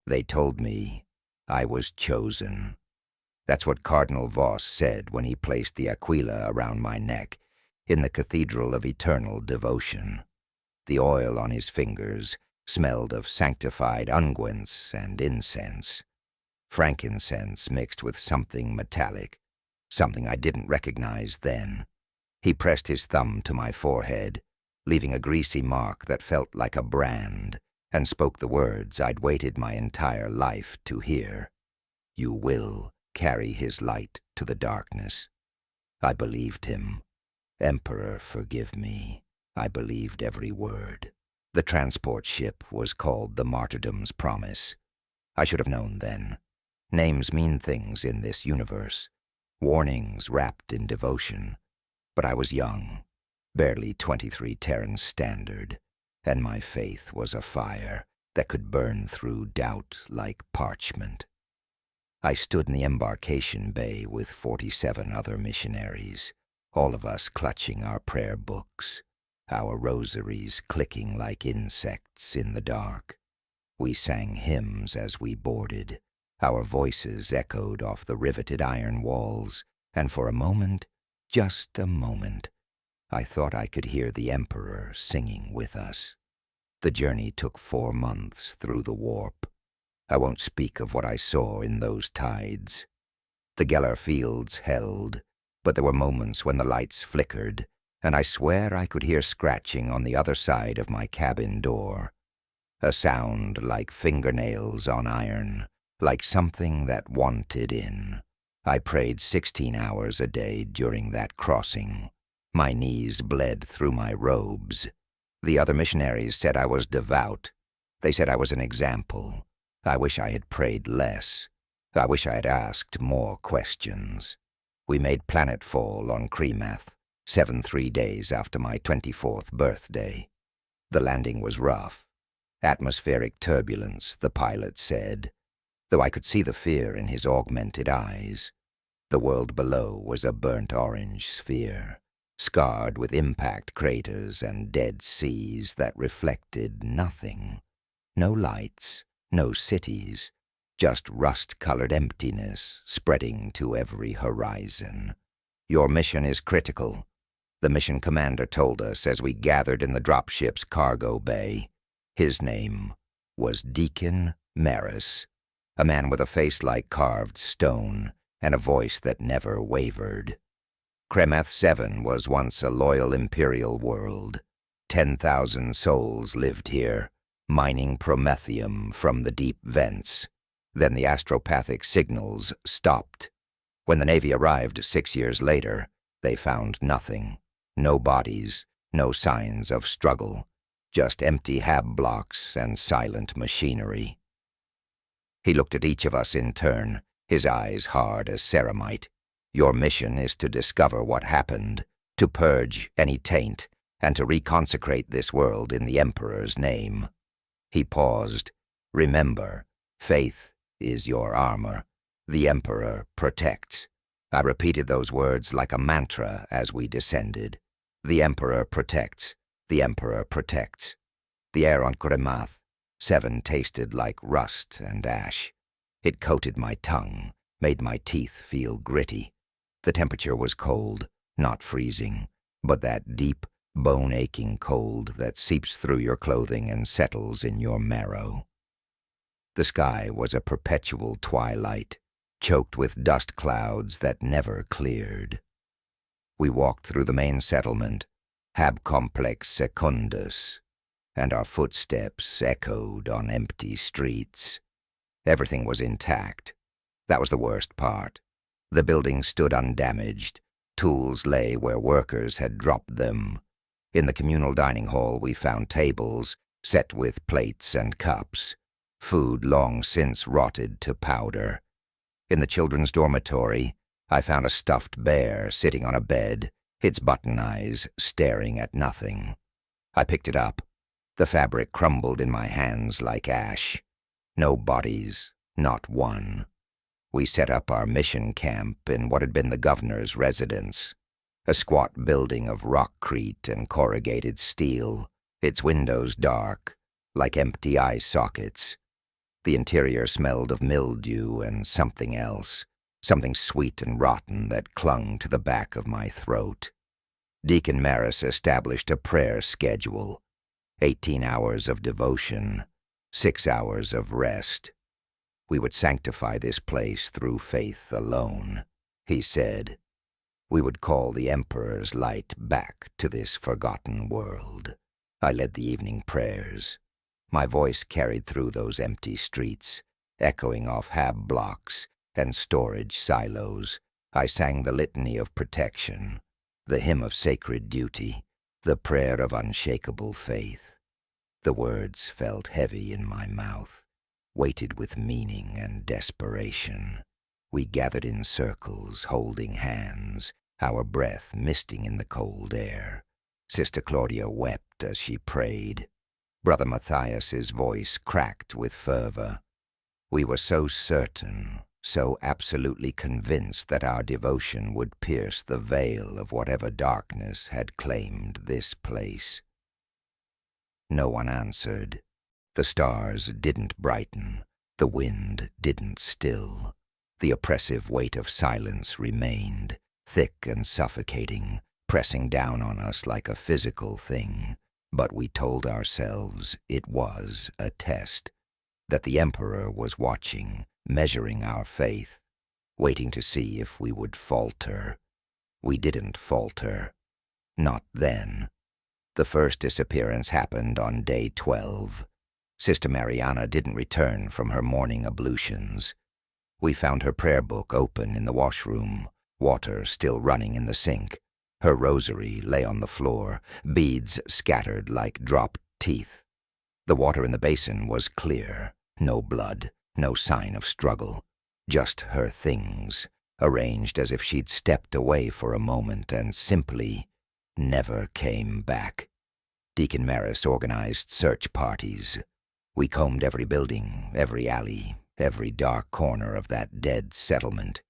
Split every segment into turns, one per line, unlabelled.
They told me I was chosen. That's what Cardinal Voss said when he placed the aquila around my neck in the Cathedral of Eternal Devotion. The oil on his fingers smelled of sanctified unguents and incense. Frankincense mixed with something metallic, something I didn't recognize then. He pressed his thumb to my forehead, leaving a greasy mark that felt like a brand, and spoke the words I'd waited my entire life to hear. You will carry his light to the darkness. I believed him. Emperor, forgive me. I believed every word. The transport ship was called the Martyrdom's Promise. I should have known then. Names mean things in this universe, warnings wrapped in devotion. But I was young, barely 23 Terran Standard, and my faith was a fire that could burn through doubt like parchment. I stood in the embarkation bay with 47 other missionaries, all of us clutching our prayer books, our rosaries clicking like insects in the dark. We sang hymns as we boarded. Our voices echoed off the riveted iron walls, and for a moment, just a moment, I thought I could hear the Emperor singing with us. The journey took 4 months through the warp. I won't speak of what I saw in those tides. The Geller fields held, but there were moments when the lights flickered, and I swear I could hear scratching on the other side of my cabin door. A sound like fingernails on iron, like something that wanted in. I prayed 16 hours a day during that crossing. My knees bled through my robes. The other missionaries said I was devout. They said I was an example. I wish I had prayed less. I wish I had asked more questions. We made planetfall on Kremath, 7 days after my 24th birthday. The landing was rough. Atmospheric turbulence, the pilot said, though I could see the fear in his augmented eyes. The world below was a burnt orange sphere, scarred with impact craters and dead seas that reflected nothing. No lights, no cities, just rust-colored emptiness spreading to every horizon. Your mission is critical, the mission commander told us as we gathered in the dropship's cargo bay. His name was Deacon Maris, a man with a face like carved stone and a voice that never wavered. Kremath 7 was once a loyal imperial world. 10,000 souls lived here, mining promethium from the deep vents. Then the astropathic signals stopped. When the Navy arrived 6 years later, they found nothing. No bodies, no signs of struggle, just empty hab blocks and silent machinery. He looked at each of us in turn, his eyes hard as ceramite. Your mission is to discover what happened, to purge any taint, and to reconsecrate this world in the Emperor's name. He paused. Remember, faith is your armor. The Emperor protects. I repeated those words like a mantra as we descended. The Emperor protects. The Emperor protects. The air on Kremath 7 tasted like rust and ash. It coated my tongue, made my teeth feel gritty. The temperature was cold, not freezing, but that deep, bone-aching cold that seeps through your clothing and settles in your marrow. The sky was a perpetual twilight, choked with dust clouds that never cleared. We walked through the main settlement, Hab Complex Secundus, and our footsteps echoed on empty streets. Everything was intact. That was the worst part. The building stood undamaged. Tools lay where workers had dropped them. In the communal dining hall we found tables set with plates and cups, food long since rotted to powder. In the children's dormitory, I found a stuffed bear sitting on a bed, its button eyes staring at nothing. I picked it up. The fabric crumbled in my hands like ash. No bodies, not one. We set up our mission camp in what had been the governor's residence, a squat building of rockcrete and corrugated steel, its windows dark, like empty eye sockets. The interior smelled of mildew and something else, something sweet and rotten that clung to the back of my throat. Deacon Maris established a prayer schedule, 18 hours of devotion, 6 hours of rest. We would sanctify this place through faith alone, he said. We would call the Emperor's light back to this forgotten world. I led the evening prayers. My voice carried through those empty streets, echoing off hab blocks and storage silos. I sang the litany of protection, the hymn of sacred duty, the prayer of unshakable faith. The words felt heavy in my mouth, weighted with meaning and desperation. We gathered in circles, holding hands, our breath misting in the cold air. Sister Claudia wept as she prayed. Brother Matthias's voice cracked with fervor. We were so certain, so absolutely convinced that our devotion would pierce the veil of whatever darkness had claimed this place. No one answered. The stars didn't brighten. The wind didn't still. The oppressive weight of silence remained, thick and suffocating, pressing down on us like a physical thing. But we told ourselves it was a test, that the Emperor was watching, measuring our faith, waiting to see if we would falter. We didn't falter. Not then. The first disappearance happened on day 12. Sister Mariana didn't return from her morning ablutions. We found her prayer book open in the washroom, water still running in the sink. Her rosary lay on the floor, beads scattered like dropped teeth. The water in the basin was clear, no blood, no sign of struggle, just her things, arranged as if she'd stepped away for a moment and simply never came back. Deacon Maris organized search parties. We combed every building, every alley, every dark corner of that dead settlement.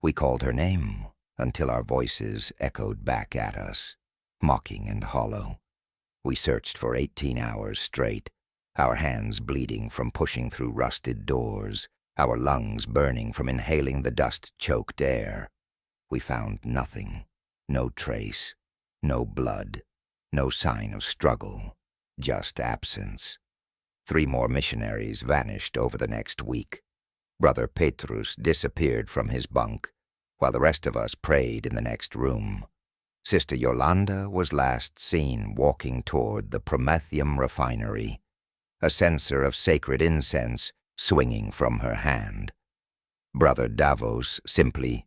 We called her name until our voices echoed back at us, mocking and hollow. We searched for 18 hours straight, our hands bleeding from pushing through rusted doors, our lungs burning from inhaling the dust-choked air. We found nothing, no trace, no blood, no sign of struggle, just absence. 3 more missionaries vanished over the next week. Brother Petrus disappeared from his bunk, while the rest of us prayed in the next room. Sister Yolanda was last seen walking toward the Promethium refinery, a censer of sacred incense swinging from her hand. Brother Davos simply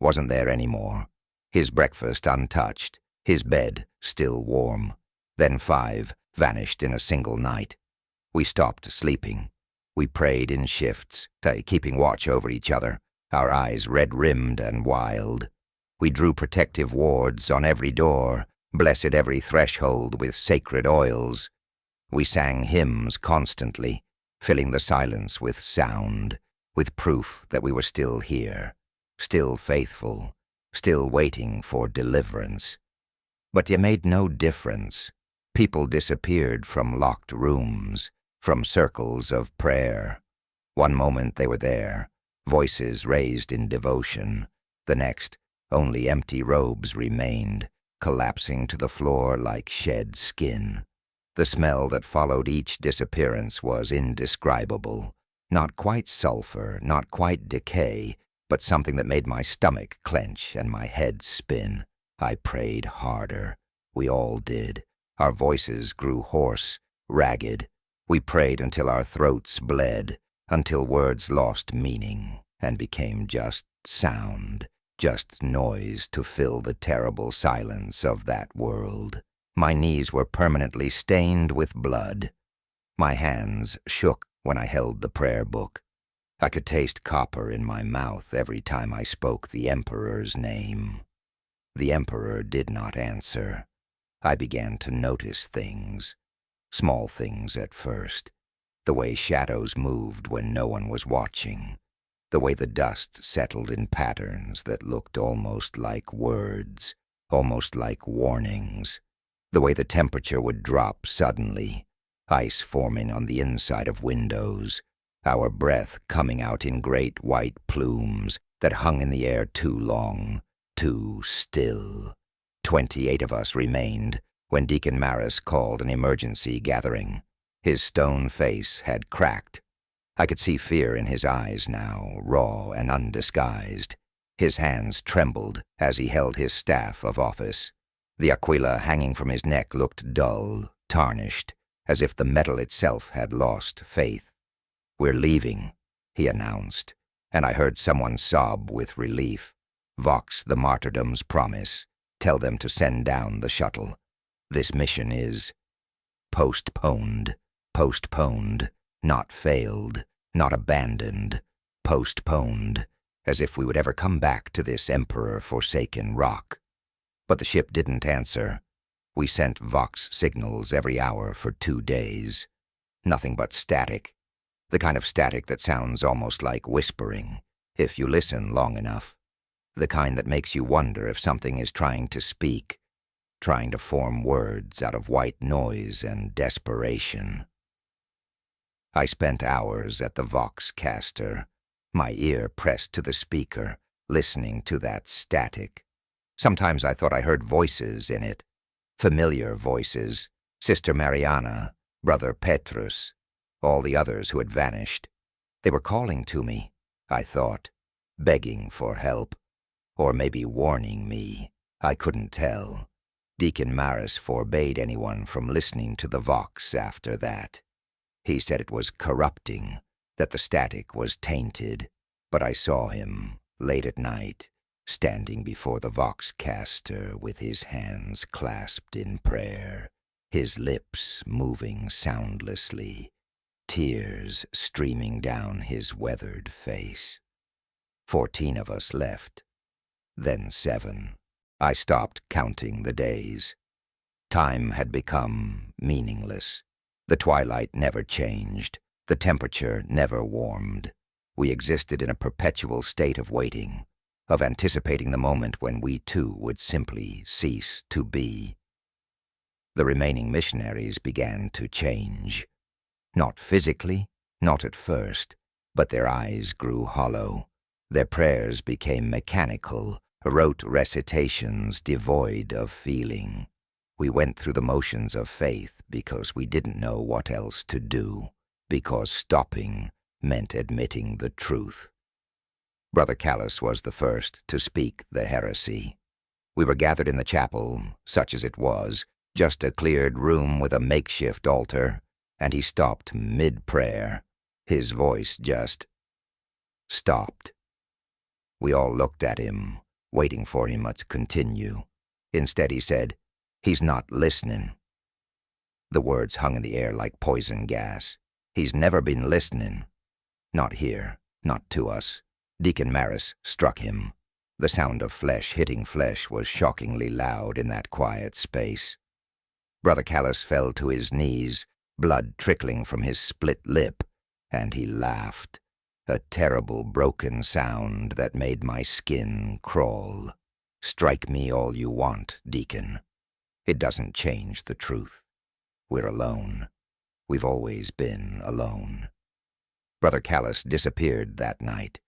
wasn't there anymore, his breakfast untouched, his bed still warm. Then 5 vanished in a single night. We stopped sleeping. We prayed in shifts, keeping watch over each other, our eyes red-rimmed and wild. We drew protective wards on every door, blessed every threshold with sacred oils. We sang hymns constantly, filling the silence with sound, with proof that we were still here, still faithful, still waiting for deliverance. But it made no difference. People disappeared from locked rooms, from circles of prayer. One moment they were there, voices raised in devotion. The next, only empty robes remained, collapsing to the floor like shed skin. The smell that followed each disappearance was indescribable. Not quite sulfur, not quite decay, but something that made my stomach clench and my head spin. I prayed harder. We all did. Our voices grew hoarse, ragged. We prayed until our throats bled, until words lost meaning and became just sound, just noise to fill the terrible silence of that world. My knees were permanently stained with blood. My hands shook when I held the prayer book. I could taste copper in my mouth every time I spoke the Emperor's name. The Emperor did not answer. I began to notice things. Small things at first. The way shadows moved when no one was watching. The way the dust settled in patterns that looked almost like words, almost like warnings. The way the temperature would drop suddenly, ice forming on the inside of windows, our breath coming out in great white plumes that hung in the air too long, too still. 28 of us remained when Deacon Maris called an emergency gathering. His stone face had cracked. I could see fear in his eyes now, raw and undisguised. His hands trembled as he held his staff of office. The aquila hanging from his neck looked dull, tarnished, as if the metal itself had lost faith. "We're leaving," he announced, and I heard someone sob with relief. "Vox the martyrdom's promise. Tell them to send down the shuttle. This mission is postponed, postponed, not failed, not abandoned, postponed, as if we would ever come back to this emperor-forsaken rock." But the ship didn't answer. We sent Vox signals every hour for 2 days. Nothing but static. The kind of static that sounds almost like whispering, if you listen long enough. The kind that makes you wonder if something is trying to speak, trying to form words out of white noise and desperation. I spent hours at the Vox caster, my ear pressed to the speaker, listening to that static. Sometimes I thought I heard voices in it, familiar voices, Sister Mariana, Brother Petrus, all the others who had vanished. They were calling to me, I thought, begging for help, or maybe warning me. I couldn't tell. Deacon Maris forbade anyone from listening to the Vox after that. He said it was corrupting, that the static was tainted, but I saw him, late at night, standing before the Vox caster with his hands clasped in prayer, his lips moving soundlessly, tears streaming down his weathered face. 14 of us left, then 7. I stopped counting the days. Time had become meaningless. The twilight never changed. The temperature never warmed. We existed in a perpetual state of waiting, of anticipating the moment when we too would simply cease to be. The remaining missionaries began to change. Not physically, not at first, but their eyes grew hollow. Their prayers became mechanical, rote recitations devoid of feeling. We went through the motions of faith because we didn't know what else to do, because stopping meant admitting the truth. Brother Callus was the first to speak the heresy. We were gathered in the chapel, such as it was, just a cleared room with a makeshift altar, and he stopped mid-prayer. His voice just stopped. We all looked at him, waiting for him to continue. Instead he said, "He's not listening." The words hung in the air like poison gas. "He's never been listening." Not here, not to us. Deacon Maris struck him. The sound of flesh hitting flesh was shockingly loud in that quiet space. Brother Callus fell to his knees, blood trickling from his split lip, and he laughed, a terrible broken sound that made my skin crawl. "Strike me all you want, Deacon. It doesn't change the truth. We're alone. We've always been alone." Brother Callus disappeared that night,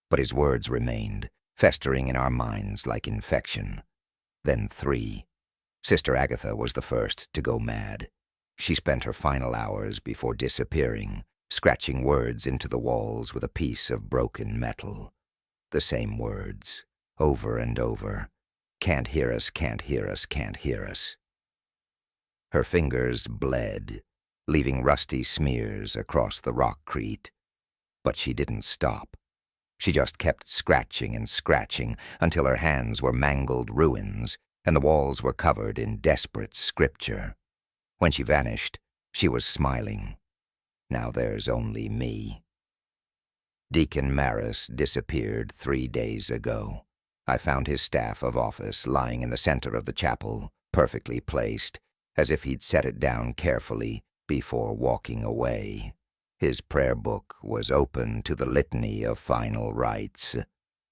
but his words remained, festering in our minds like infection. Then 3. Sister Agatha was the first to go mad. She spent her final hours before disappearing, scratching words into the walls with a piece of broken metal. The same words, over and over. "Can't hear us, can't hear us, can't hear us." Her fingers bled, leaving rusty smears across the rockcrete. But she didn't stop. She just kept scratching and scratching until her hands were mangled ruins and the walls were covered in desperate scripture. When she vanished, she was smiling. "Now there's only me." Deacon Maris disappeared 3 days ago. I found his staff of office lying in the center of the chapel, perfectly placed, as if he'd set it down carefully before walking away. His prayer book was open to the litany of final rites.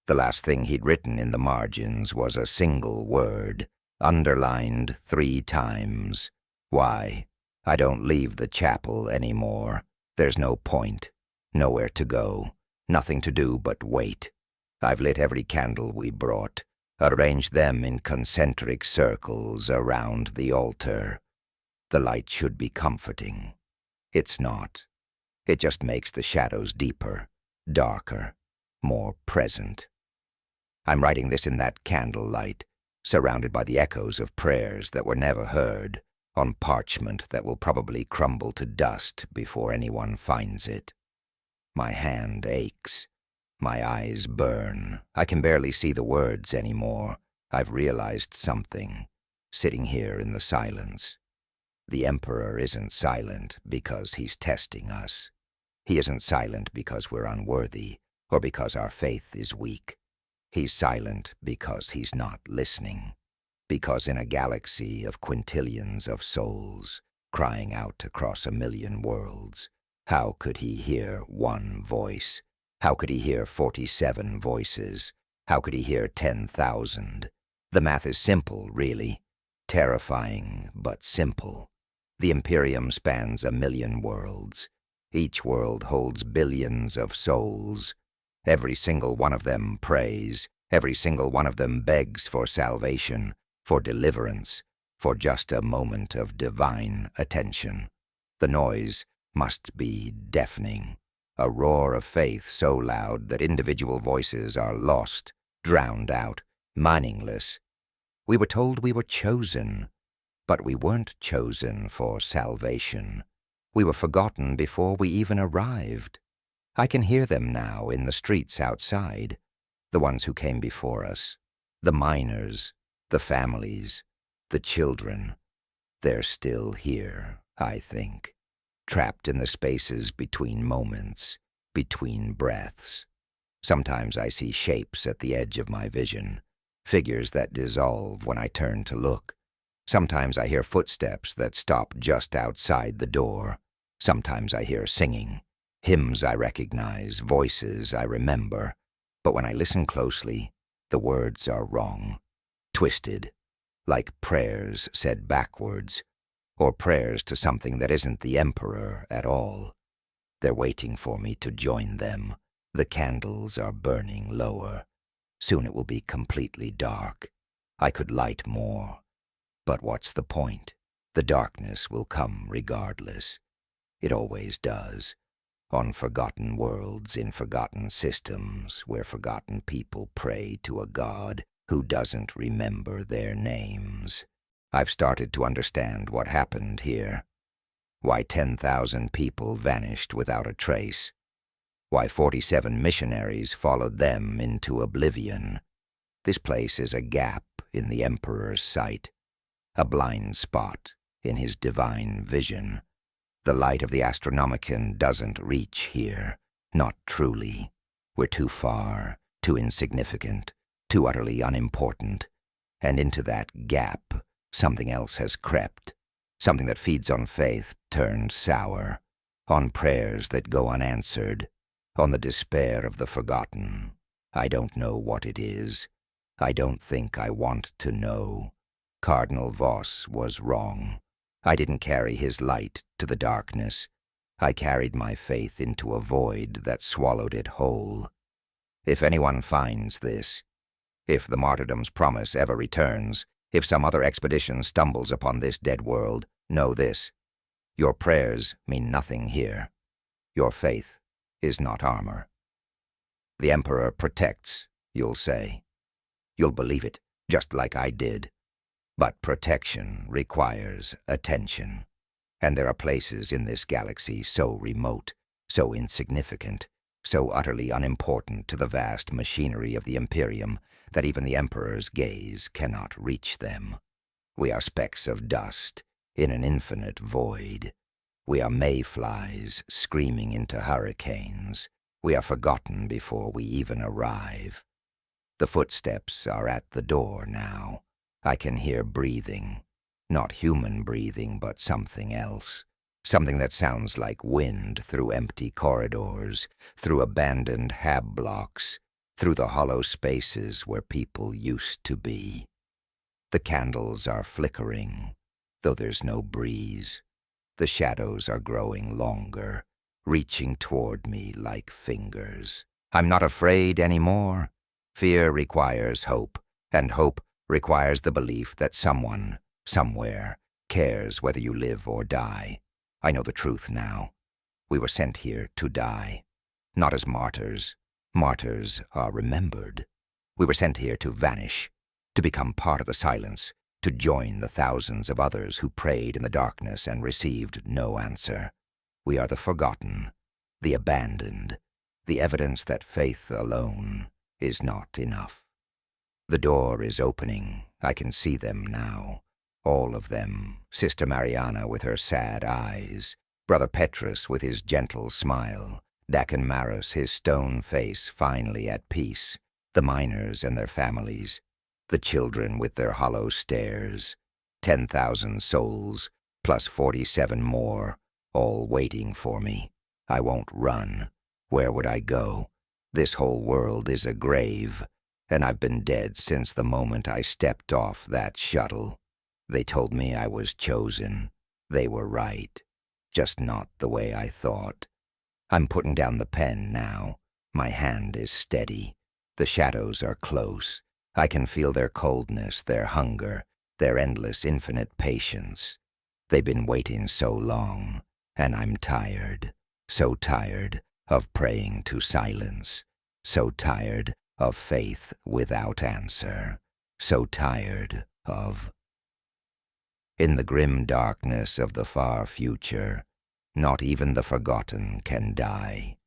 The last thing he'd written in the margins was a single word, underlined 3 times. "Why? I don't leave the chapel anymore. There's no point. Nowhere to go, nothing to do but wait. I've lit every candle we brought, arranged them in concentric circles around the altar. The light should be comforting. It's not. It just makes the shadows deeper, darker, more present. I'm writing this in that candlelight, surrounded by the echoes of prayers that were never heard, on parchment that will probably crumble to dust before anyone finds it. My hand aches. My eyes burn. I can barely see the words anymore. I've realized something, sitting here in the silence. The Emperor isn't silent because he's testing us. He isn't silent because we're unworthy, or because our faith is weak. He's silent because he's not listening. Because in a galaxy of quintillions of souls, crying out across 1,000,000 worlds, how could he hear one voice? How could he hear 47 voices? How could he hear 10,000? The math is simple, really. Terrifying, but simple. The Imperium spans 1,000,000 worlds. Each world holds billions of souls. Every single one of them prays. Every single one of them begs for salvation, for deliverance, for just a moment of divine attention. The noise must be deafening, a roar of faith so loud that individual voices are lost, drowned out, meaningless. We were told we were chosen, but we weren't chosen for salvation. We were forgotten before we even arrived. I can hear them now in the streets outside, the ones who came before us, the miners, the families, the children. They're still here, I think, trapped in the spaces between moments, between breaths. Sometimes I see shapes at the edge of my vision, figures that dissolve when I turn to look. Sometimes I hear footsteps that stop just outside the door. Sometimes I hear singing, hymns I recognize, voices I remember. But when I listen closely, the words are wrong, twisted, like prayers said backwards, or prayers to something that isn't the Emperor at all. They're waiting for me to join them. The candles are burning lower. Soon it will be completely dark. I could light more. But what's the point? The darkness will come regardless. It always does. On forgotten worlds, in forgotten systems, where forgotten people pray to a god who doesn't remember their names. I've started to understand what happened here. Why 10,000 people vanished without a trace. Why 47 missionaries followed them into oblivion. This place is a gap in the Emperor's sight, a blind spot in his divine vision. The light of the Astronomicon doesn't reach here, not truly. We're too far, too insignificant, too utterly unimportant. And into that gap, something else has crept, something that feeds on faith turned sour, on prayers that go unanswered, on the despair of the forgotten. I don't know what it is. I don't think I want to know. Cardinal Voss was wrong. I didn't carry his light to the darkness. I carried my faith into a void that swallowed it whole. If anyone finds this, if the martyrdom's promise ever returns, if some other expedition stumbles upon this dead world, know this: your prayers mean nothing here. Your faith is not armor. The Emperor protects, you'll say. You'll believe it, just like I did. But protection requires attention. And there are places in this galaxy so remote, so insignificant, so utterly unimportant to the vast machinery of the Imperium that even the Emperor's gaze cannot reach them. We are specks of dust in an infinite void. We are mayflies screaming into hurricanes. We are forgotten before we even arrive. The footsteps are at the door now. I can hear breathing. Not human breathing, but something else. Something that sounds like wind through empty corridors, through abandoned hab blocks, through the hollow spaces where people used to be. The candles are flickering, though there's no breeze. The shadows are growing longer, reaching toward me like fingers. I'm not afraid anymore. Fear requires hope, and hope requires the belief that someone, somewhere, cares whether you live or die. I know the truth now. We were sent here to die, not as martyrs. Martyrs are remembered. We were sent here to vanish, to become part of the silence, to join the thousands of others who prayed in the darkness and received no answer. We are the forgotten, the abandoned, the evidence that faith alone is not enough. The door is opening. I can see them now. All of them. Sister Mariana with her sad eyes, Brother Petrus with his gentle smile, Deacon Maris, his stone face finally at peace, the miners and their families, the children with their hollow stares, 10,000 souls, plus 47 more, all waiting for me. I won't run. Where would I go? This whole world is a grave, and I've been dead since the moment I stepped off that shuttle. They told me I was chosen. They were right, just not the way I thought. I'm putting down the pen now. My hand is steady. The shadows are close. I can feel their coldness, their hunger, their endless, infinite patience. They've been waiting so long, and I'm tired, so tired of praying to silence, so tired of faith without answer, so tired of... In the grim darkness of the far future, not even the forgotten can die.